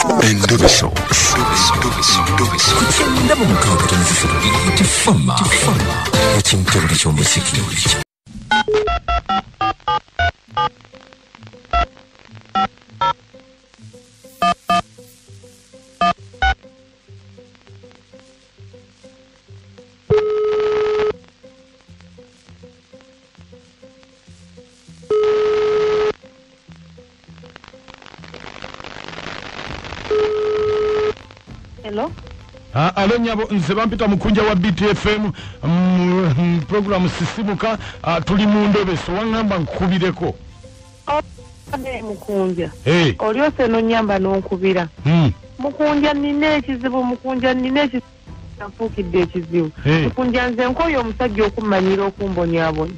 Endobeso. Ndabo mukaka tunzifuru tifama. Ekintu ky'omuziki. Hello? Alo nyabo nze bampita mukunja wa BTFM program sisimuka tuli mu Ndobeso wangamba nkubireko. Ne mukunja. Oliose no nyamba n'onkubira. Mukunja nina ekizibu nfukidde ekizibu. Mukunja nze nkoyo omusajja okumanyira okumbonyaabona.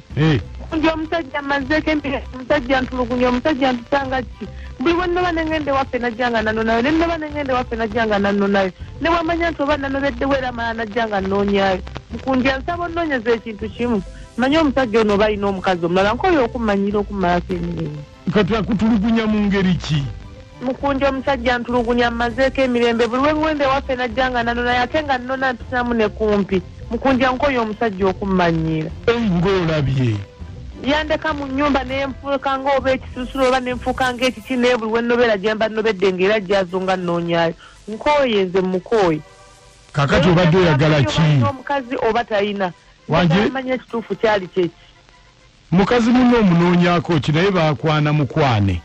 Mukunja omusajja amazeeko empira omusajja ntulugunya omusajja ntutanga ki. Buli wonna ngende waffe najjanga nanno nayo ne ngende waffe najjanga nanno nayo ne wamanya nti oba nanobedde wera maana najjanga nnoonyayo. Mukunja nsaba onnoonyeza ekintu kimu manye omusajja ono oba alina omukazi omulala nkoyo okumanyira okumalako emirimu. Kati akutulugunya mu ngeri ki? Mukunja omusajja ntulugunya mmazeeko emirembe buli wengende waffe najjanga nanno naye ate nga nnona ntinamu ne kumpi. Mukunja nkoyo omusajja okumanyira. Ng'olabye. Yandeka mu nnyumba n'enfuuka ng'oba ekisusulo oba n'enfuuka ng'ekiki naye buli wennobeera gye mba nnobedde ng'era jjazo nga nnoonyaayo. Nkooye nze mukooye. Kakati obadde oyagala ki? Omukazi oba talina. Wanje? Manya ekituufu kyali kyeki. Mukazi muno omunoonyaako ki naye baakwana mukwane.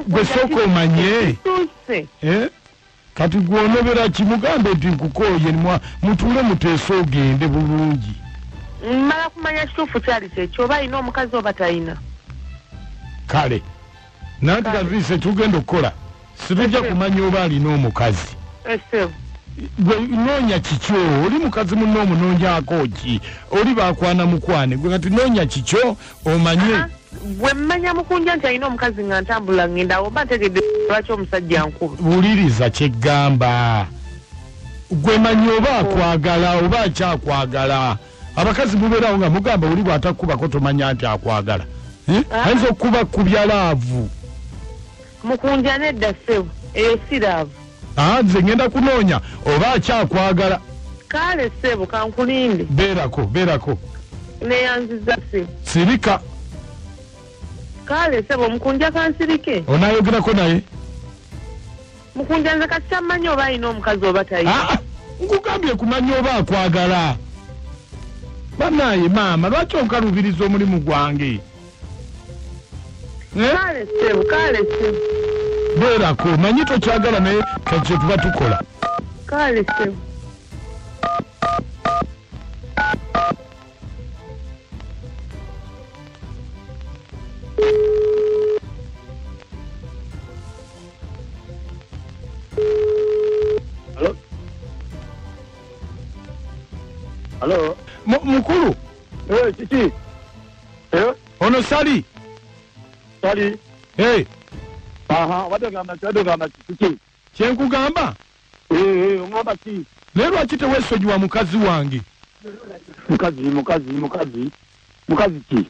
Gwe sooka omanye. Kati gw'onobera ki mugambe nti nkukooye mutuule muteese ogende bulungi. Mmala kumanya kituufu kyali kyekyo oba alina omukazi oba talina. Kale nanti kavise tugenda okukola situjja kumanya oba alina omukazi. Gwe noonya kikyo oli mukazi muno omunoonyaako ki oli baakwana mukwane gwe kati noonya kikyo omanye. Bwe mmanya mukunja nti alina omukazi nga ntambula ngenda oba ntegedde lwaki omusajja nkuba. Wuliriza kyeggamba gwe manyi oba akwagala oba akyakwagala. Abakazi mubeerawo nga mugamba oli bw'atakubako tomanya nti akwagala. Ayinza okuba kubya laavu. Mukunja nedda ssebo eyo si laavu. Nze ngenda kunoonya oba akyakwagala. Kale ssebo kankulinde. Beerako. Neyanziza ssebo. Sirika. Kale ssebo mukunja kansirike. Onaayogerako naye? Mukunja nze kati kyammanyi oba alina omukazi oba talina. Nkugambye kumanya oba akwagala. Banaye maama lwaki onkalubiriza omulimu gwange? Kale ssebo. Beerako manyi tokyagala naye kye tuba tukola. Kale ssebo. Hello? Mukulu? Kiki? Ono Sali? Sali? Wadogamba kiki? Kyenkugamba? Ongamba ki? Naye lwaki teweesonyiwa mukazi wange? Mukazi ki?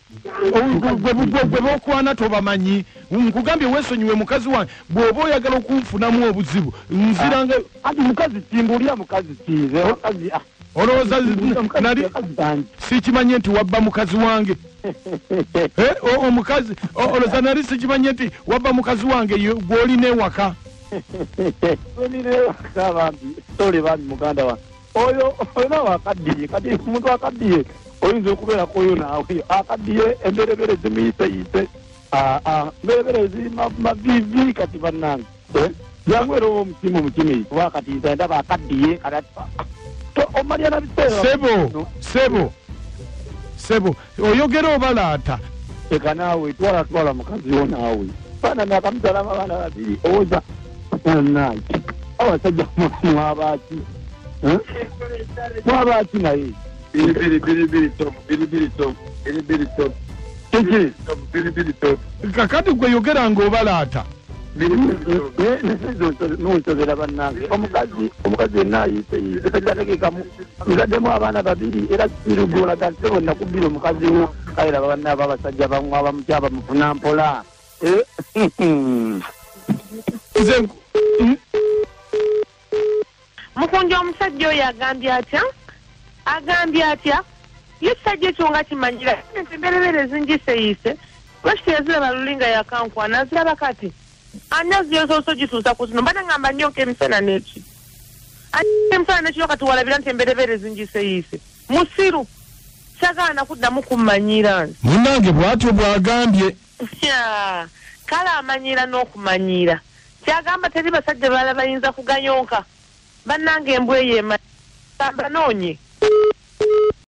Gwe bookwana tobamanyi. Nkugambye weesonyiwe mukazi wange bw'oba oyagala okunfunamu obuzibu. Nziranga. Ati mukazi ki? Mbuulira mukazi ki? Mukazi olowooza nali sikimanye nti wabba mukazi wange. Omukazi olowooza nali sikimanye nti wabba mukazi wange gw'olina ewaka. Olina ewaka bambi tole bambi muganda wange oyo nawe akaddiye kati omuntu akaddiye oyinza okubeerako oyo naawe akaddiye emberebere zimuyiseyise mberebere zimavivi kati bannange jangu era oba omutima kuba kati nze ndaba akaddiye omalya na biseera sebo oyogera obalaata eka naawe twala mukazi wo naawe baana nakamuzalama abaana babiri owoza naye abasajja mwabaaki naye kakati gwe yogera ng'obalaata nonsozera bannange omukazi yenna ayise kajategekamu nzaddemu abaana babiri era kirugulaga nti bonna kubbira omukazi wo kayira banna abasajja bamukyaba mufuna mpola Mukunja omusajja oyo agambye atya ye sajja ekyo nga kimanyira emberebere zingiseeyise lwaki yaziraba lulinga yakankwana aziraba kati ani aziyosooso gituusa ku zino mbana ngamba nnyo nk'emisana n'eki emisana n'ekiro kati walabira nti emberebere zingiseeyise musiru kyagaana kuddamu kummanyira munnange bw'atyo bw'agambye kale amanyiira n'okumanyiira kyagamba teri basajja balala bayinza kuganyonka bannange embweyo emagamba noonye